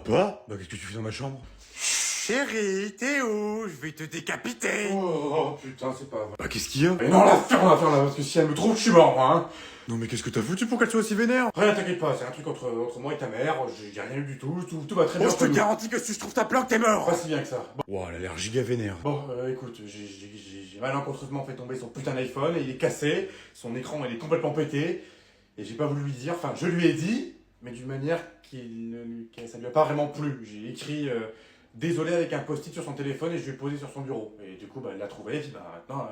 Papa? Bah qu'est-ce que tu fais dans ma chambre? Chérie, t'es où? Je vais te décapiter. Oh putain, c'est pas vrai. Bah qu'est-ce qu'il y a? Et non, la ferme là, parce que si elle me trouve, je suis mort, moi, hein. Non mais qu'est-ce que t'as foutu pour qu'elle soit aussi vénère? Rien, t'inquiète pas, c'est un truc entre moi et ta mère, j'ai rien eu du tout, tout va très bien. Bon, je te garantis que si je trouve ta planque, t'es mort. Pas si bien que ça. Bon. Wow, elle a l'air giga vénère. Bon, écoute, j'ai malencontreusement fait tomber son putain d'iPhone et il est cassé, son écran il est complètement pété, et j'ai pas voulu lui dire, enfin je lui ai dit, mais d'une manière ça lui a pas vraiment plu. J'ai écrit désolé avec un post-it sur son téléphone et je lui ai posé sur son bureau. Et du coup, bah elle l'a trouvé, et puis bah maintenant...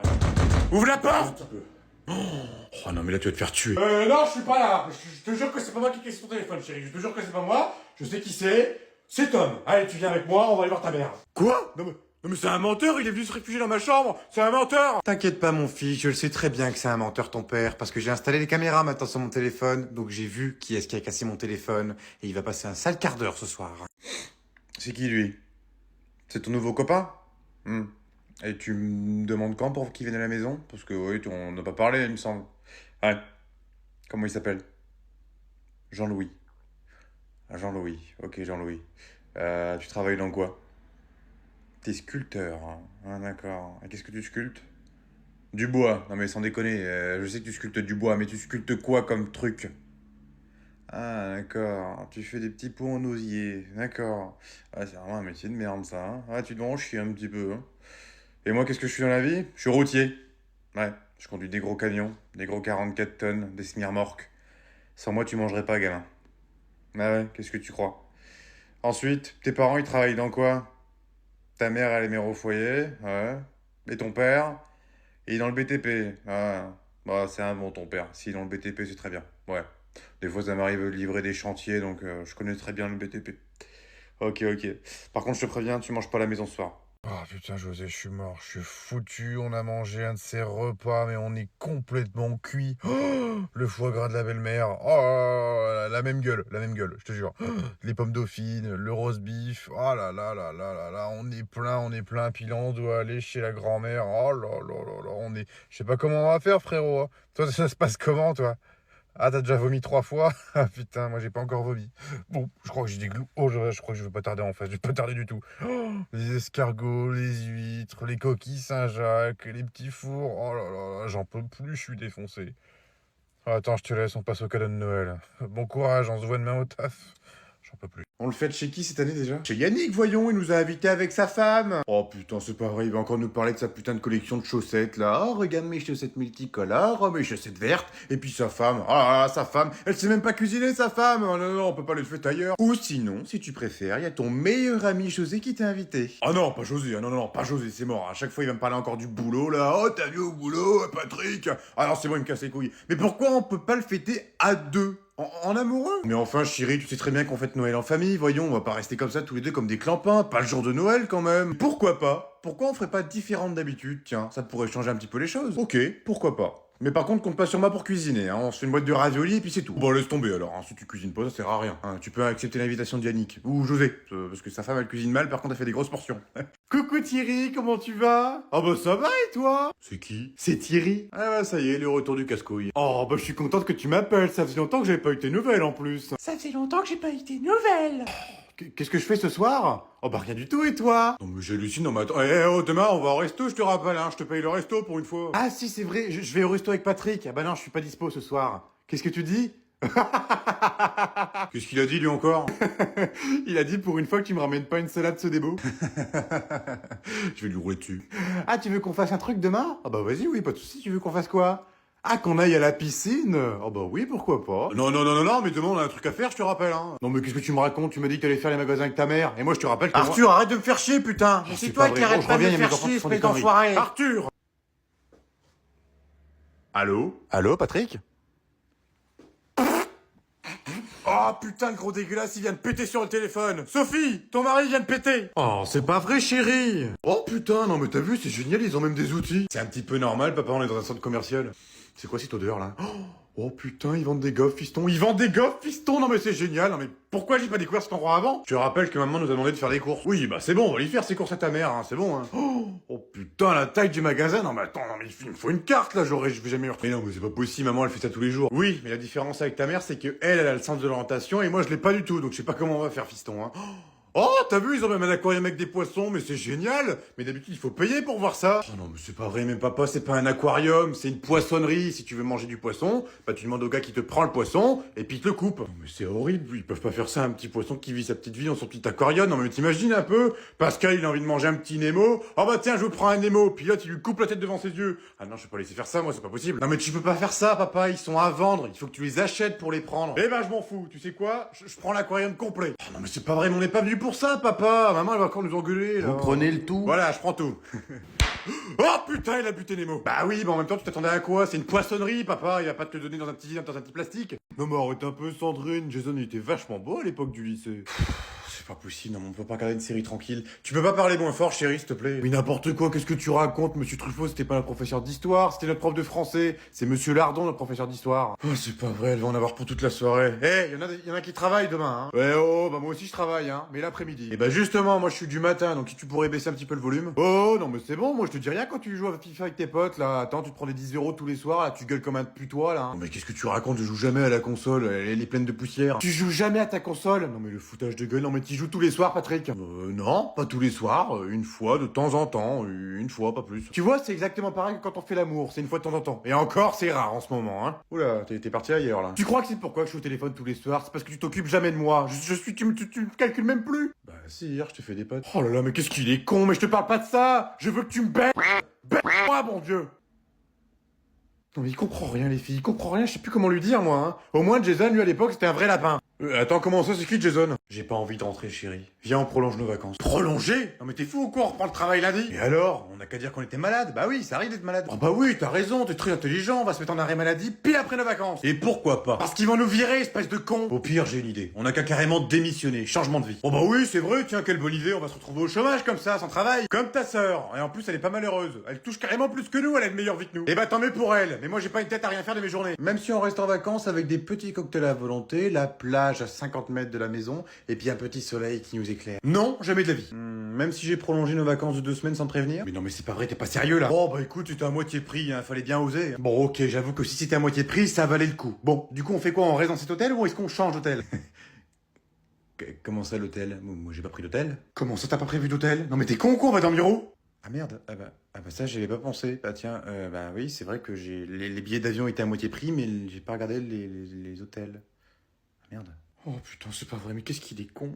Ouvre la un porte. petit peu. Oh non mais là tu vas te faire tuer. Non, je suis pas là. Je te jure que c'est pas moi qui ai sur ton téléphone, chérie. Je te jure que c'est pas moi. Je sais qui c'est. C'est Tom. Allez, tu viens avec moi, on va aller voir ta mère. Quoi? Non mais c'est un menteur, il est venu se réfugier dans ma chambre. C'est un menteur. T'inquiète pas, mon fils, je le sais très bien que c'est un menteur, ton père, parce que j'ai installé les caméras maintenant sur mon téléphone, donc j'ai vu qui est-ce qui a cassé mon téléphone, et il va passer un sale quart d'heure ce soir. C'est qui lui? C'est ton nouveau copain? Et tu me demandes quand pour qu'il vienne à la maison? Parce que oui, on n'a pas parlé, il me semble. Ouais. Comment il s'appelle? Jean-Louis. Ah, Jean-Louis. Ok, Jean-Louis. Tu travailles dans quoi? T'es sculpteur, hein. Ah, d'accord. Et qu'est-ce que tu sculptes? Du bois. Non mais sans déconner, je sais que tu sculptes du bois, mais tu sculptes quoi comme truc? Ah, d'accord. Tu fais des petits pots en osier. D'accord. Ah, c'est vraiment un métier de merde, ça, hein. Ah, tu dois en chier un petit peu, hein. Et moi, qu'est-ce que je suis dans la vie? Je suis routier. Ouais, je conduis des gros camions, des gros 44 tonnes, des semi-remorques. Sans moi, tu mangerais pas, gamin. Ah ouais, qu'est-ce que tu crois? Ensuite, tes parents, ils travaillent dans quoi? Ta mère, elle est mère au foyer, ouais. Et ton père? Il est dans le BTP. Ah, bah, c'est un bon, ton père. S'il est dans le BTP, c'est très bien. Ouais. Des fois, ça m'arrive de livrer des chantiers, donc je connais très bien le BTP. Ok, ok. Par contre, je te préviens, tu manges pas à la maison ce soir. Oh putain, José, je suis mort, je suis foutu. On a mangé un de ces repas, mais on est complètement cuit. Oh, le foie gras de la belle-mère. Oh, la même gueule, je te jure. Les pommes dauphines, le roast beef. Oh là là là là là là, on est plein, on est plein. Puis là, on doit aller chez la grand-mère. Oh là là là là, on est. Je sais pas comment on va faire, frérot, hein. Toi, ça se passe comment, toi? Ah, t'as déjà vomi 3 fois? Ah putain, moi j'ai pas encore vomi. Bon, je crois que j'ai des glous. Oh, je crois que je vais pas tarder en fait. Je vais pas tarder du tout. Oh, les escargots, les huîtres, les coquilles Saint-Jacques, les petits fours. Oh là là là, j'en peux plus, je suis défoncé. Attends, je te laisse, on passe au cadeau de Noël. Bon courage, on se voit demain au taf. J'en peux plus. On le fait chez qui cette année déjà? Chez Yannick, voyons, il nous a invités avec sa femme. Oh putain, c'est pas vrai, il va encore nous parler de sa putain de collection de chaussettes là. Oh, regarde mes chaussettes multicolores, oh, mes chaussettes vertes. Et puis sa femme, oh là là, sa femme, elle sait même pas cuisiner sa femme. Oh non, non, on peut pas les faire ailleurs. Ou sinon, si tu préfères, il y a ton meilleur ami José qui t'a invité. Ah non, pas José, ah non, non, non, pas José, c'est mort. À chaque fois, il va me parler encore du boulot là. Oh, t'as vu au boulot, Patrick? Ah non, c'est bon, il me casse les couilles. Mais pourquoi on peut pas le fêter à deux? En amoureux? Mais enfin, chérie, tu sais très bien qu'on fête Noël en famille, voyons, on va pas rester comme ça tous les deux comme des clampins, pas le jour de Noël quand même. Pourquoi pas? Pourquoi on ferait pas différente d'habitude? Tiens, ça pourrait changer un petit peu les choses. Ok, pourquoi pas. Mais par contre, compte pas sur moi pour cuisiner, hein. On se fait une boîte de raviolis et puis c'est tout. Bon, laisse tomber alors, hein. Si tu cuisines pas, ça sert à rien, hein. Tu peux accepter l'invitation de Yannick, ou José, parce que sa femme elle cuisine mal, par contre elle fait des grosses portions. Coucou Thierry, comment tu vas? Ah bah ça va et toi? C'est qui? C'est Thierry. Ah bah ça y est, le retour du casse-couille. Oh, bah je suis contente que tu m'appelles, ça faisait longtemps que j'avais pas eu tes nouvelles en plus. Ça faisait longtemps que j'ai pas eu tes nouvelles. Qu'est-ce que je fais ce soir? Oh bah rien du tout, et toi? Non mais j'hallucine, non mais attends, oh, demain on va au resto, je te rappelle, hein, je te paye le resto pour une fois. Ah si, c'est vrai, je vais au resto avec Patrick. Ah bah non, je suis pas dispo ce soir. Qu'est-ce que tu dis? Qu'est-ce qu'il a dit lui encore? Il a dit pour une fois que tu me ramènes pas une salade ce débo. Je vais lui rouler dessus. Ah, tu veux qu'on fasse un truc demain? Ah bah vas-y, oui, pas de soucis, tu veux qu'on fasse quoi? Ah, qu'on aille à la piscine? Ah bah oui, pourquoi pas. Non, non, non, non, non, mais demain on a un truc à faire, je te rappelle, hein. Non mais qu'est-ce que tu me racontes? Tu m'as dit que t'allais faire les magasins avec ta mère. Et moi je te rappelle que Arthur, arrête de me faire chier, putain. Oh, Mais c'est c'est toi pas qui vrai. arrête Bon, pas je de reviens, me il y a mes faire enfants qui chier, font des espèce conneries. d'enfoiré. Arthur. Allô? Allô, Patrick? Oh putain, le gros dégueulasse, il vient de péter sur le téléphone. Sophie, ton mari vient de péter. Oh, c'est pas vrai, chérie. Oh putain, non mais t'as vu, c'est génial, ils ont même des outils. C'est un petit peu normal, papa, on est dans un centre commercial. C'est quoi cette odeur là? Oh putain, ils vendent des gaufres, fiston. Ils vendent des gaufres, fiston. Non mais c'est génial. Non mais pourquoi j'ai pas découvert cet endroit avant? Je te rappelle que maman nous a demandé de faire des courses. Oui, bah c'est bon, on va lui faire ses courses à ta mère, hein, c'est bon, hein. Oh putain, la taille du magasin. Non mais attends, non mais il me faut une carte là, je vais jamais retrouver. Mais non, mais c'est pas possible, maman elle fait ça tous les jours. Oui, mais la différence avec ta mère, c'est que elle a le sens de l'orientation et moi je l'ai pas du tout, donc je sais pas comment on va faire, fiston, hein. Oh, t'as vu, ils ont même un aquarium avec des poissons, mais c'est génial. Mais d'habitude, il faut payer pour voir ça. Oh non, mais c'est pas vrai, mais papa, c'est pas un aquarium, c'est une poissonnerie. Si tu veux manger du poisson, bah tu demandes au gars qui te prend le poisson, et puis il te le coupe. Non mais c'est horrible, ils peuvent pas faire ça, un petit poisson qui vit sa petite vie dans son petit aquarium. Non mais t'imagines un peu, Pascal, il a envie de manger un petit Nemo. Oh bah tiens, je vous prends un Nemo, puis là, tu lui coupes la tête devant ses yeux. Ah non, je peux pas laisser faire ça, moi, c'est pas possible. Non mais tu peux pas faire ça, papa, ils sont à vendre, il faut que tu les achètes pour les prendre. Eh ben, je m'en fous, tu sais quoi, je prends l'aquarium complet. Oh non mais c'est pas vrai, mais on n'est pas venu pour ça, papa. Maman, elle va encore nous engueuler, là. Vous prenez le tout? Voilà, je prends tout. Oh putain, il a buté Nemo. Bah oui, mais en même temps, tu t'attendais à quoi? C'est une poissonnerie, papa. Il va pas te le donner dans un petit plastique. Non mais arrête un peu, Sandrine. Jason, il était vachement beau à l'époque du lycée. C'est pas possible, non, mais on peut pas regarder une série tranquille. Tu peux pas parler moins fort, chérie, s'il te plaît. Mais n'importe quoi, qu'est-ce que tu racontes? Monsieur Truffaut, c'était pas notre professeur d'histoire, c'était notre prof de français. C'est Monsieur Lardon, notre professeur d'histoire. Oh, c'est pas vrai, elle va en avoir pour toute la soirée. Eh, y en a qui travaillent demain, hein. Ouais, oh, bah moi aussi je travaille, hein, mais l'après-midi. Et bah justement, moi je suis du matin, donc si tu pourrais baisser un petit peu le volume. Oh, non mais c'est bon, moi je te dis rien quand tu joues à FIFA avec tes potes, là. Attends, tu te prends des 10 euros tous les soirs, là, tu gueules comme un putois, là. Non mais qu'est-ce que tu racontes? Je joue jamais à la console, elle est pleine de poussière. Tu joues jamais à ta console? Non mais le foutage de gueule, non mais tu joues tous les soirs, Patrick. Non, pas tous les soirs, une fois de temps en temps, une fois, pas plus. Tu vois, c'est exactement pareil que quand on fait l'amour, c'est une fois de temps en temps. Et encore, c'est rare en ce moment, hein. Oula, t'es parti ailleurs, là. Tu crois que c'est pourquoi que je suis au téléphone tous les soirs? C'est parce que tu t'occupes jamais de moi. Tu me calcules même plus? Bah si, hier, je te fais des potes. Oh là là, mais qu'est-ce qu'il est con, mais je te parle pas de ça. Je veux que tu me baises. Baise-moi, mon Dieu. Non mais il comprend rien, les filles, il comprend rien, je sais plus comment lui dire, moi, hein. Au moins, Jason, lui, à l'époque, c'était un vrai lapin. Attends, comment ça, c'est qui Jason? J'ai pas envie de rentrer, chérie. Viens, on prolonge nos vacances. Prolonger? Non mais t'es fou ou quoi? On reprend le travail lundi? Et alors? On a qu'à dire qu'on était malade. Bah oui, ça arrive d'être malade. Oh bah oui, t'as raison, t'es très intelligent, on va se mettre en arrêt maladie pile après nos vacances. Et pourquoi pas? Parce qu'ils vont nous virer, espèce de con. Au pire, j'ai une idée. On a qu'à carrément démissionner, changement de vie. Oh bah oui, c'est vrai, tiens, quelle bonne idée, on va se retrouver au chômage comme ça, sans travail. Comme ta sœur. Et en plus, elle est pas malheureuse. Elle touche carrément plus que nous, elle a une meilleure vie que nous. Et bah tant mieux pour elle. Mais moi, j'ai pas une tête à rien faire de mes journées. Même si on reste en vacances avec des petits cocktails à volonté, la plage à 50 mètres de la maison, et puis un petit soleil qui nous éclaire. Non, jamais de la vie. Même si j'ai prolongé nos vacances de 2 semaines sans te prévenir. Mais non mais c'est pas vrai, t'es pas sérieux là. Oh bah écoute, c'était à moitié prix, hein, fallait bien oser. Bon ok, j'avoue que si c'était à moitié prix, ça valait le coup. Bon, du coup on fait quoi? On reste dans cet hôtel ou est-ce qu'on change d'hôtel? Comment ça l'hôtel? Moi j'ai pas pris d'hôtel. Comment ça t'as pas prévu d'hôtel? Non mais t'es con ou quoi? On va dormir où? Ah merde, ah bah ça j'y avais pas pensé. Bah tiens, bah oui c'est vrai que les billets d'avion étaient à moitié prix, mais j'ai pas regardé les hôtels. Ah merde. Oh putain, c'est pas vrai, mais qu'est-ce qu'il est con.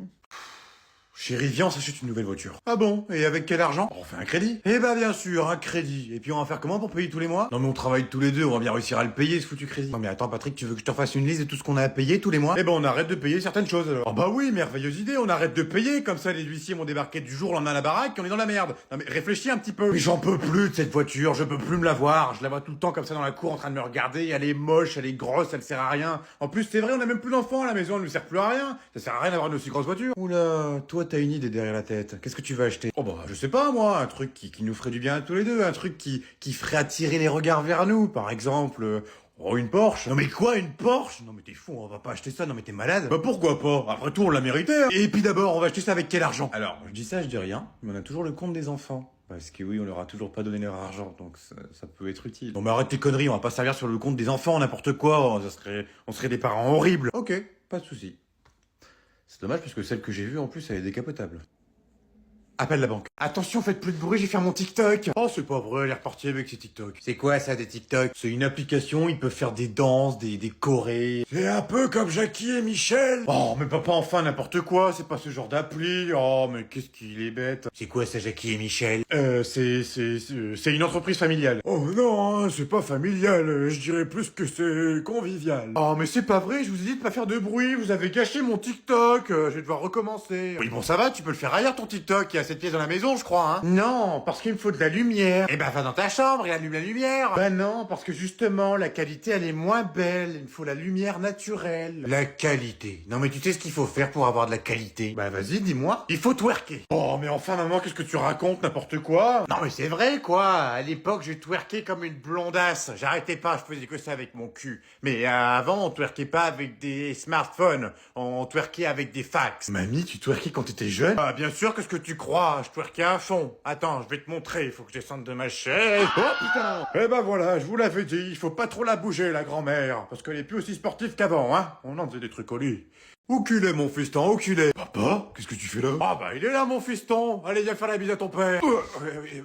Chérie, viens, on s'achète une nouvelle voiture. Ah bon? Et avec quel argent? On fait un crédit. Eh bah bien sûr, un crédit. Et puis on va faire comment pour payer tous les mois? Non mais on travaille tous les deux, on va bien réussir à le payer ce foutu crédit. Non mais attends Patrick, tu veux que je te fasse une liste de tout ce qu'on a à payer tous les mois? Eh ben on arrête de payer certaines choses alors. Oh bah oui, merveilleuse idée, on arrête de payer, comme ça les huissiers vont débarquer du jour au lendemain à la baraque et on est dans la merde. Non mais réfléchis un petit peu. Mais j'en peux plus de cette voiture, je peux plus me la voir. Je la vois tout le temps comme ça dans la cour en train de me regarder, elle est moche, elle est grosse, elle sert à rien. En plus c'est vrai, on a même plus d'enfants à la maison, elle ne sert plus à rien. Ça sert à rien d'avoir une aussi grosse voiture. Oula, toi t'as une idée derrière la tête. Qu'est-ce que tu vas acheter? Oh bah je sais pas moi, un truc qui nous ferait du bien à tous les deux, un truc qui ferait attirer les regards vers nous, par exemple oh une Porsche. Non mais quoi une Porsche? Non mais t'es fou, on va pas acheter ça, non mais t'es malade. Bah pourquoi pas? Après tout on l'a mérité hein. Et puis d'abord on va acheter ça avec quel argent? Alors je dis ça, je dis rien, mais on a toujours le compte des enfants. Parce que oui, on leur a toujours pas donné leur argent, donc ça peut être utile. Non mais arrête tes conneries, on va pas servir sur le compte des enfants, n'importe quoi, on serait des parents horribles. Ok, pas de souci. C'est dommage parce que celle que j'ai vue en plus elle est décapotable. Appelle la banque. Attention, faites plus de bruit, je vais faire mon TikTok. Oh, c'est pas vrai, elle est repartie avec ses TikTok. C'est quoi ça, des TikTok? C'est une application, ils peuvent faire des danses, des chorés. C'est un peu comme Jackie et Michel. Oh, mais papa, enfin, n'importe quoi, c'est pas ce genre d'appli. Oh, mais qu'est-ce qu'il est bête. C'est quoi ça, Jackie et Michel? C'est une entreprise familiale. Oh non, hein, c'est pas familial, je dirais plus que c'est convivial. Oh, mais c'est pas vrai, je vous ai dit de pas faire de bruit, vous avez gâché mon TikTok, je vais devoir recommencer. Oui, bon, ça va, tu peux le faire ailleurs ton TikTok, il y a assez de pièces dans la maison, je crois, hein. Non, parce qu'il me faut de la lumière. Eh ben, va dans ta chambre et allume la lumière. Bah non, parce que justement, la qualité, elle est moins belle. Il me faut la lumière naturelle. La qualité. Non, mais tu sais ce qu'il faut faire pour avoir de la qualité? Bah vas-y, dis-moi. Il faut twerker. Oh, mais enfin, maman, qu'est-ce que tu racontes? N'importe quoi. Non, mais c'est vrai, quoi. À l'époque, j'ai twerké comme une blondasse. J'arrêtais pas, je faisais que ça avec mon cul. Mais avant, on twerkait pas avec des smartphones. On twerkait avec des fax. Mamie, tu twerkais quand t'étais jeune? Ah, bien sûr, qu'est-ce que tu crois? Je twerkais à fond. Attends, je vais te montrer. Il faut que je descende de ma chaise. Oh, putain! Eh ben voilà, je vous l'avais dit. Il faut pas trop la bouger, la grand-mère. Parce qu'elle est plus aussi sportive qu'avant, hein. On en faisait des trucs au lit. Où qu'il est, mon fiston? Où qu'il est? Papa? Qu'est-ce que tu fais là? Ah bah il est là, mon fiston. Allez, viens faire la bise à ton père.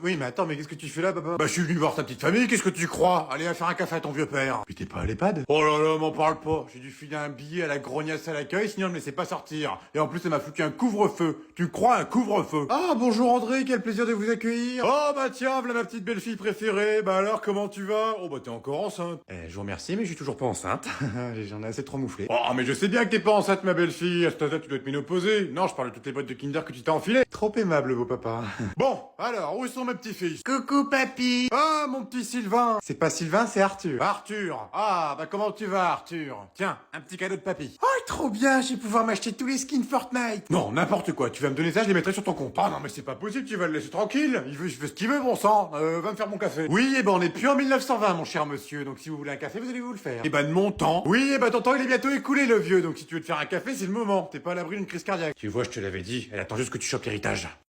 Oui, mais attends, mais qu'est-ce que tu fais là, papa? Bah je suis venu voir ta petite famille, qu'est-ce que tu crois? Allez, viens faire un café à ton vieux père. Mais t'es pas à l'EHPAD? Oh là là, m'en parle pas. J'ai dû filer un billet à la grognasse à l'accueil, sinon elle me laissait pas sortir. Et en plus, elle m'a foutu un couvre-feu. Tu crois, un couvre-feu? Ah, bonjour André, quel plaisir de vous accueillir. Oh bah tiens, voilà ma petite belle-fille préférée. Bah alors, comment tu vas? Oh bah t'es encore enceinte. Je vous remercie, mais je suis toujours pas enceinte. J'en ai assez trop mouflé. Oh, mais je sais bien que t'es pas enceinte, ma belle-fille. Tu dois être ménopausée. Non, je parle de toutes les boîtes de Kinder que tu t'as enfilées. Trop aimable, beau papa. Bon, alors, où sont mes petits-fils? Coucou, papy. Ah, mon petit Sylvain. C'est pas Sylvain, c'est Arthur. Arthur. Ah, bah comment tu vas, Arthur? Tiens, un petit cadeau de papy. Oh, trop bien, je vais pouvoir m'acheter tous les skins Fortnite. Non, n'importe quoi. Tu vas me donner ça, je les mettrai sur ton compte. Ah non, mais c'est pas possible, tu vas le laisser tranquille. Je veux ce qu'il veut, bon sang. Va me faire mon café. Oui, eh ben on est plus en 1920, mon cher monsieur. Donc si vous voulez un café, vous allez vous le faire. Eh ben de mon temps. Oui, eh ben ton temps, il est bientôt écoulé, le vieux. Donc si tu veux te faire un café, c'est le moment. T'es pas à l'abri d'une crise cardiaque. Tu vois, je te l'avais dit. Elle attend juste que tu chopes l'héritage.